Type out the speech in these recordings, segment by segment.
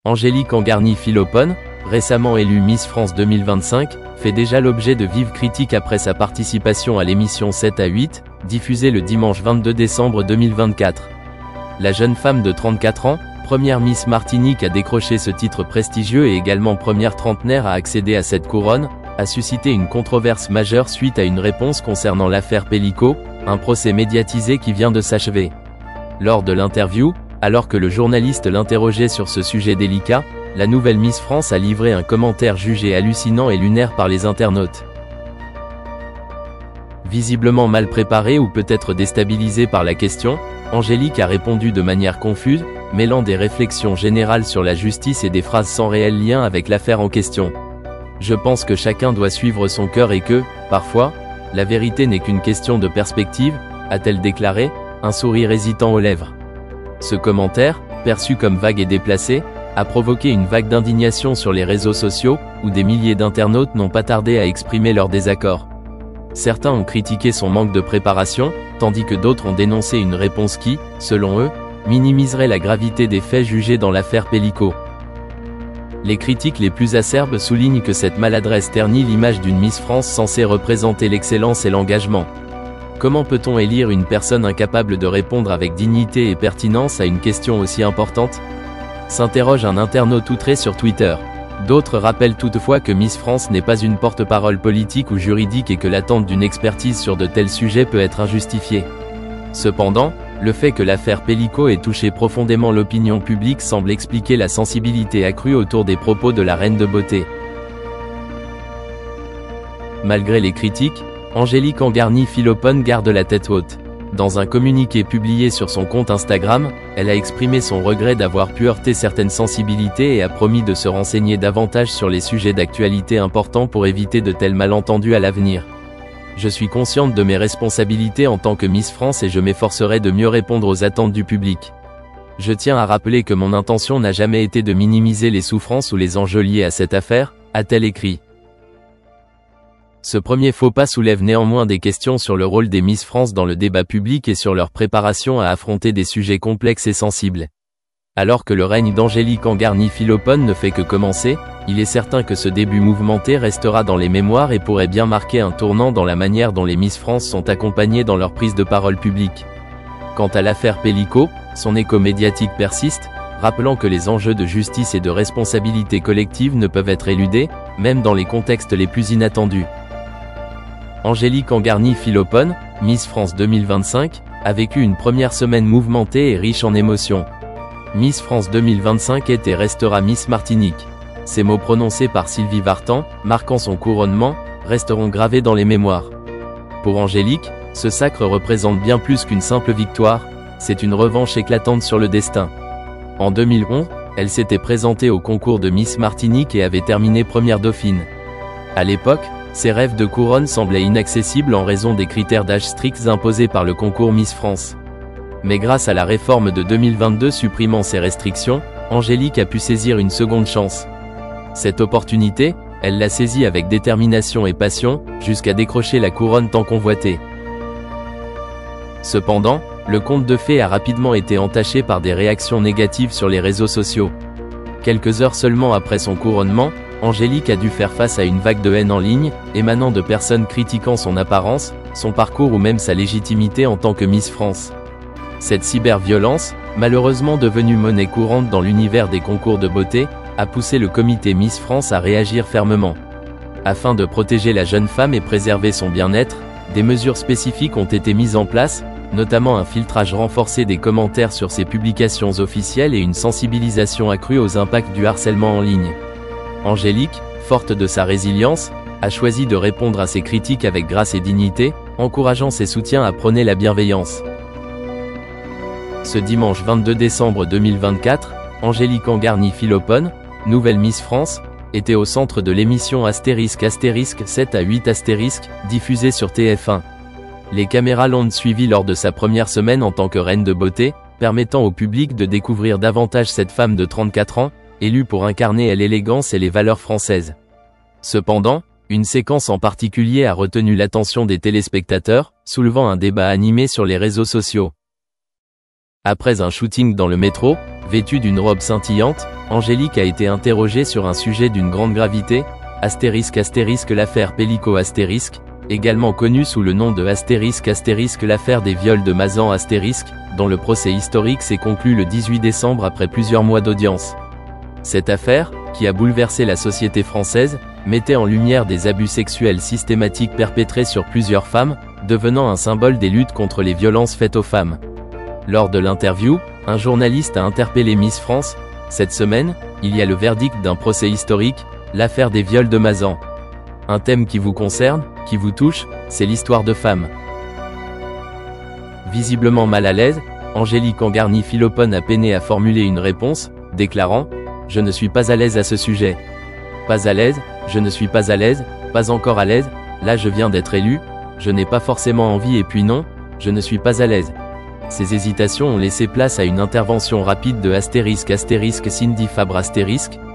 Angélique Angarny-Philopon, récemment élue Miss France 2025, fait déjà l'objet de vives critiques après sa participation à l'émission 7 à 8, diffusée le dimanche 22 décembre 2024. La jeune femme de 34 ans, première Miss Martinique à décrocher ce titre prestigieux et également première trentenaire à accéder à cette couronne, a suscité une controverse majeure suite à une réponse concernant l'affaire Pellico, un procès médiatisé qui vient de s'achever. Lors de l'interview, alors que le journaliste l'interrogeait sur ce sujet délicat, la nouvelle Miss France a livré un commentaire jugé hallucinant et lunaire par les internautes. Visiblement mal préparée ou peut-être déstabilisée par la question, Angélique a répondu de manière confuse, mêlant des réflexions générales sur la justice et des phrases sans réel lien avec l'affaire en question. Je pense que chacun doit suivre son cœur et que, parfois, la vérité n'est qu'une question de perspective, a-t-elle déclaré, un sourire hésitant aux lèvres. Ce commentaire, perçu comme vague et déplacé, a provoqué une vague d'indignation sur les réseaux sociaux, où des milliers d'internautes n'ont pas tardé à exprimer leur désaccord. Certains ont critiqué son manque de préparation, tandis que d'autres ont dénoncé une réponse qui, selon eux, minimiserait la gravité des faits jugés dans l'affaire Pellico. Les critiques les plus acerbes soulignent que cette maladresse ternit l'image d'une Miss France censée représenter l'excellence et l'engagement. Comment peut-on élire une personne incapable de répondre avec dignité et pertinence à une question aussi importante ? S'interroge un internaute outré sur Twitter. D'autres rappellent toutefois que Miss France n'est pas une porte-parole politique ou juridique et que l'attente d'une expertise sur de tels sujets peut être injustifiée. Cependant, le fait que l'affaire Pellico ait touché profondément l'opinion publique semble expliquer la sensibilité accrue autour des propos de la reine de beauté. Malgré les critiques, Angélique Angarny-Philopon garde la tête haute. Dans un communiqué publié sur son compte Instagram, elle a exprimé son regret d'avoir pu heurter certaines sensibilités et a promis de se renseigner davantage sur les sujets d'actualité importants pour éviter de tels malentendus à l'avenir. Je suis consciente de mes responsabilités en tant que Miss France et je m'efforcerai de mieux répondre aux attentes du public. Je tiens à rappeler que mon intention n'a jamais été de minimiser les souffrances ou les enjeux liés à cette affaire, a-t-elle écrit. Ce premier faux pas soulève néanmoins des questions sur le rôle des Miss France dans le débat public et sur leur préparation à affronter des sujets complexes et sensibles. Alors que le règne d'Angélique Angarny-Philopon ne fait que commencer, il est certain que ce début mouvementé restera dans les mémoires et pourrait bien marquer un tournant dans la manière dont les Miss France sont accompagnées dans leur prise de parole publique. Quant à l'affaire Pellico, son écho médiatique persiste, rappelant que les enjeux de justice et de responsabilité collective ne peuvent être éludés, même dans les contextes les plus inattendus. Angélique Angarny-Philopon, Miss France 2025, a vécu une première semaine mouvementée et riche en émotions. Miss France 2025 est et restera Miss Martinique. Ces mots prononcés par Sylvie Vartan, marquant son couronnement, resteront gravés dans les mémoires. Pour Angélique, ce sacre représente bien plus qu'une simple victoire, c'est une revanche éclatante sur le destin. En 2011, elle s'était présentée au concours de Miss Martinique et avait terminé première dauphine. À l'époque, ses rêves de couronne semblaient inaccessibles en raison des critères d'âge stricts imposés par le concours Miss France. Mais grâce à la réforme de 2022 supprimant ces restrictions, Angélique a pu saisir une seconde chance. Cette opportunité, elle l'a saisie avec détermination et passion, jusqu'à décrocher la couronne tant convoitée. Cependant, le conte de fées a rapidement été entaché par des réactions négatives sur les réseaux sociaux. Quelques heures seulement après son couronnement, Angélique a dû faire face à une vague de haine en ligne, émanant de personnes critiquant son apparence, son parcours ou même sa légitimité en tant que Miss France. Cette cyberviolence, malheureusement devenue monnaie courante dans l'univers des concours de beauté, a poussé le comité Miss France à réagir fermement. Afin de protéger la jeune femme et préserver son bien-être, des mesures spécifiques ont été mises en place, notamment un filtrage renforcé des commentaires sur ses publications officielles et une sensibilisation accrue aux impacts du harcèlement en ligne. Angélique, forte de sa résilience, a choisi de répondre à ces critiques avec grâce et dignité, encourageant ses soutiens à prôner la bienveillance. Ce dimanche 22 décembre 2024, Angélique Angarny-Philopon, nouvelle Miss France, était au centre de l'émission * 7 à 8 *, diffusée sur TF1. Les caméras l'ont suivie lors de sa première semaine en tant que reine de beauté, permettant au public de découvrir davantage cette femme de 34 ans, élue pour incarner l'élégance et les valeurs françaises. Cependant, une séquence en particulier a retenu l'attention des téléspectateurs, soulevant un débat animé sur les réseaux sociaux. Après un shooting dans le métro, vêtue d'une robe scintillante, Angélique a été interrogée sur un sujet d'une grande gravité, l'affaire Pellico également connue sous le nom de l'affaire des viols de Mazan dont le procès historique s'est conclu le 18 décembre après plusieurs mois d'audience. Cette affaire, qui a bouleversé la société française, mettait en lumière des abus sexuels systématiques perpétrés sur plusieurs femmes, devenant un symbole des luttes contre les violences faites aux femmes. Lors de l'interview, un journaliste a interpellé Miss France. Cette semaine, il y a le verdict d'un procès historique, l'affaire des viols de Mazan. Un thème qui vous concerne, qui vous touche, c'est l'histoire de femmes. Visiblement mal à l'aise, Angélique Angarny-Philopon a peiné à formuler une réponse, déclarant « Je ne suis pas à l'aise à ce sujet. Pas à l'aise, je ne suis pas à l'aise, pas encore à l'aise, là je viens d'être élue, je n'ai pas forcément envie et puis non, je ne suis pas à l'aise. » Ces hésitations ont laissé place à une intervention rapide de Cindy Fabre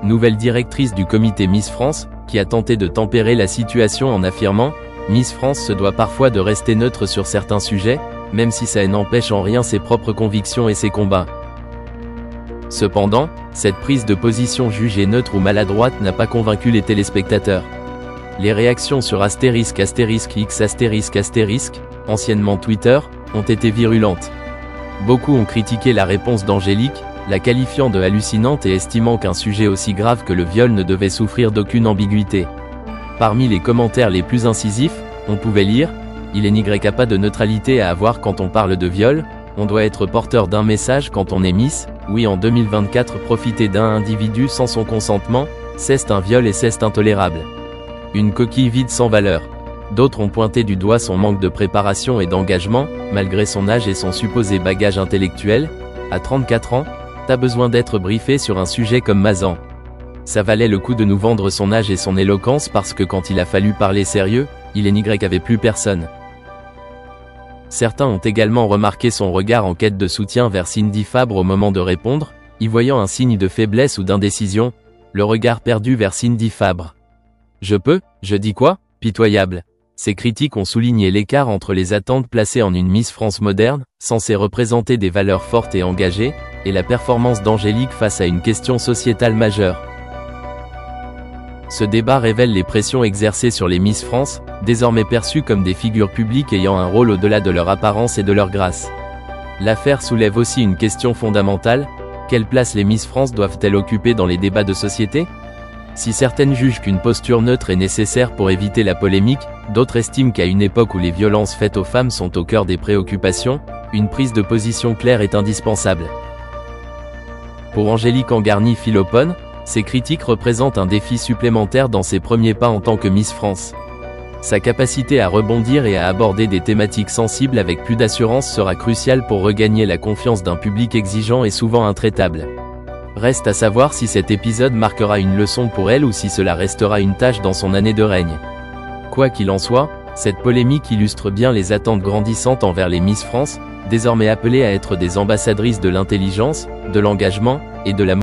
nouvelle directrice du comité Miss France, qui a tenté de tempérer la situation en affirmant « Miss France se doit parfois de rester neutre sur certains sujets, même si ça n'empêche en rien ses propres convictions et ses combats. » Cependant, cette prise de position jugée neutre ou maladroite n'a pas convaincu les téléspectateurs. Les réactions sur *X***, anciennement Twitter, ont été virulentes. Beaucoup ont critiqué la réponse d'Angélique, la qualifiant de hallucinante et estimant qu'un sujet aussi grave que le viol ne devait souffrir d'aucune ambiguïté. Parmi les commentaires les plus incisifs, on pouvait lire « Il n'y a pas de neutralité à avoir quand on parle de viol, on doit être porteur d'un message quand on est Miss, oui en 2024 profiter d'un individu sans son consentement, c'est un viol et c'est intolérable. Une coquille vide sans valeur. » D'autres ont pointé du doigt son manque de préparation et d'engagement, malgré son âge et son supposé bagage intellectuel. À 34 ans, t'as besoin d'être briefé sur un sujet comme Mazan. Ça valait le coup de nous vendre son âge et son éloquence parce que quand il a fallu parler sérieux, il n'y avait plus personne. Certains ont également remarqué son regard en quête de soutien vers Cindy Fabre au moment de répondre, y voyant un signe de faiblesse ou d'indécision, le regard perdu vers Cindy Fabre. Je dis quoi? Pitoyable. Ces critiques ont souligné l'écart entre les attentes placées en une Miss France moderne, censée représenter des valeurs fortes et engagées, et la performance d'Angélique face à une question sociétale majeure. Ce débat révèle les pressions exercées sur les Miss France, désormais perçues comme des figures publiques ayant un rôle au-delà de leur apparence et de leur grâce. L'affaire soulève aussi une question fondamentale, quelle place les Miss France doivent-elles occuper dans les débats de société? Si certaines jugent qu'une posture neutre est nécessaire pour éviter la polémique, d'autres estiment qu'à une époque où les violences faites aux femmes sont au cœur des préoccupations, une prise de position claire est indispensable. Pour Angélique Angarny-Philopon, ces critiques représentent un défi supplémentaire dans ses premiers pas en tant que Miss France. Sa capacité à rebondir et à aborder des thématiques sensibles avec plus d'assurance sera cruciale pour regagner la confiance d'un public exigeant et souvent intraitable. Reste à savoir si cet épisode marquera une leçon pour elle ou si cela restera une tâche dans son année de règne. Quoi qu'il en soit, cette polémique illustre bien les attentes grandissantes envers les Miss France, désormais appelées à être des ambassadrices de l'intelligence, de l'engagement, et de la